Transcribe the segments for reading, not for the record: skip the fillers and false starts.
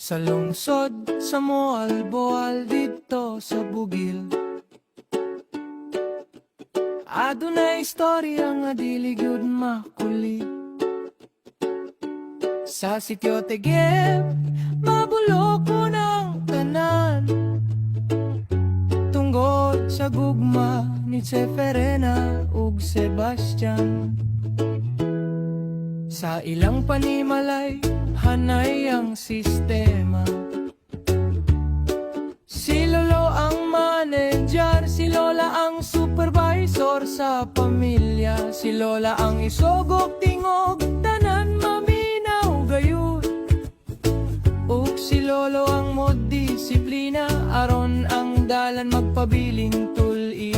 Sa lungsod, sa Moalboal dito sa Bugil, adunay istorya nga dili gyud makulit. Sa sitio Tegeb, mabulok ko ng tanan, tungod sa gugma ni Seferena ug Sebastian. Sa ilang panimalay, hanay ang sistema. Si Lolo ang manager, si Lola ang supervisor sa pamilya, si Lola ang isogok tingog, tanan maminaw gayud. Ug si Lolo ang mod disiplina, aron ang dalan magpabiling tuli.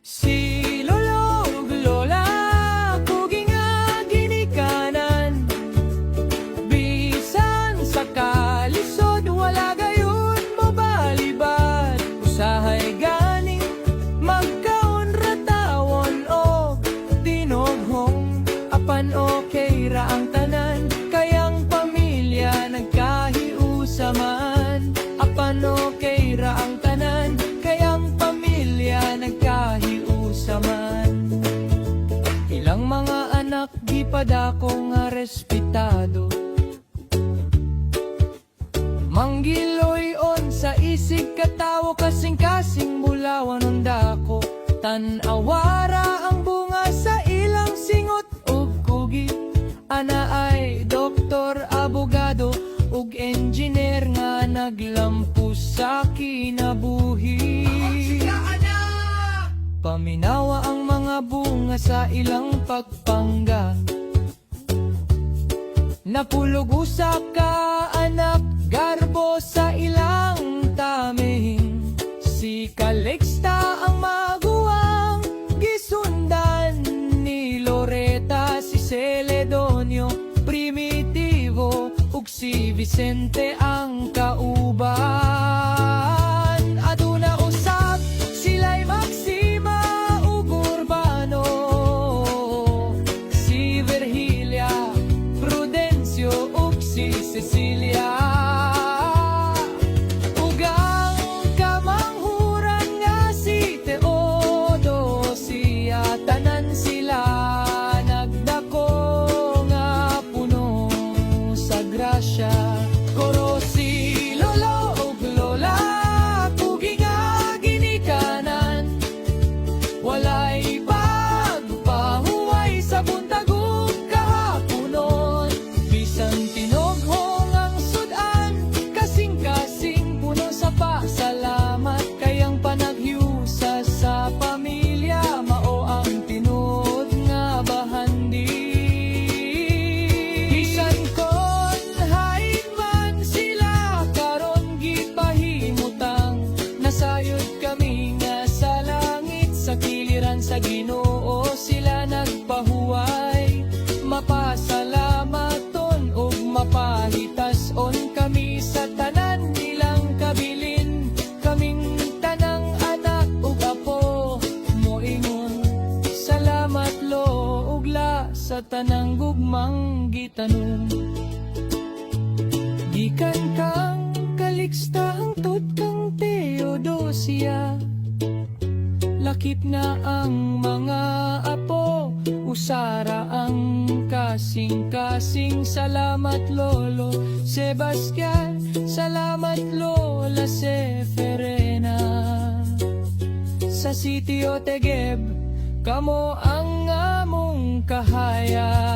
Si Lolo ug Lola kugi nga ginikanan, bisan sa kalisod wala gayon mo balibad. Usahay ganing magkaon tawon o tinoghong, apan okay ra ang tanan, kayang pamilya nagkahiusaman. Apan okay ra ang tanan, kayang pamilya nagkahiusaman. Ilang mga anak gipadako nga respetado, manggiloy-on sa isig katawo, kasing-kasing bulawan ng dako. Tan-awara ang bunga sa ilang singot ug kugi, ana ay doktor, abogado ug engineer nga naglampus sa kinabuhi. Paminawa ang mga bunga sa ilang pagpangga, napulog usa ka anak garbo sa ilang taming. Si Calixta ang maguwang gisundan ni Loreta, si Celedonio Primitivo ug si Vicente ang kauban. Aduna usab sila'y Maxima ug Urbano, si Virgilia, Prudencio ug si Cecilia. Ug ang kamanghuran nga si Teodosia, tanan sila nagdako nga puno sa grasya. Koro si Lolo ug Lola kugi nga ginikanan, walay pagpahuway sa buntag ug kahaponon. Bisan tinoghong ang sudan, kasing-kasing puno sa pasalamat, kayang panaghiusa sa pamilya, mao ang tinud nga bahandi. Bisan kon hain man sila karon gipahimutang, nasayod kami nga sa langit, sa kiliran sa Ginoo sila nagpahuway. Mapasalamaton ug mapahitason kami sa tanan nilang kabilin, kaming tanang anak ug apo moingon. Salamat Lo ug La sa tanang gugmang gitanom. Gikan kang Calixta hangtod kang Teodosia, lakip na ang mga apo, usara ang kasing-kasing. Salamat Lolo Sebastian, salamat Lola Seferena. Sa sitio Tegeb, kamo ang among kahaya.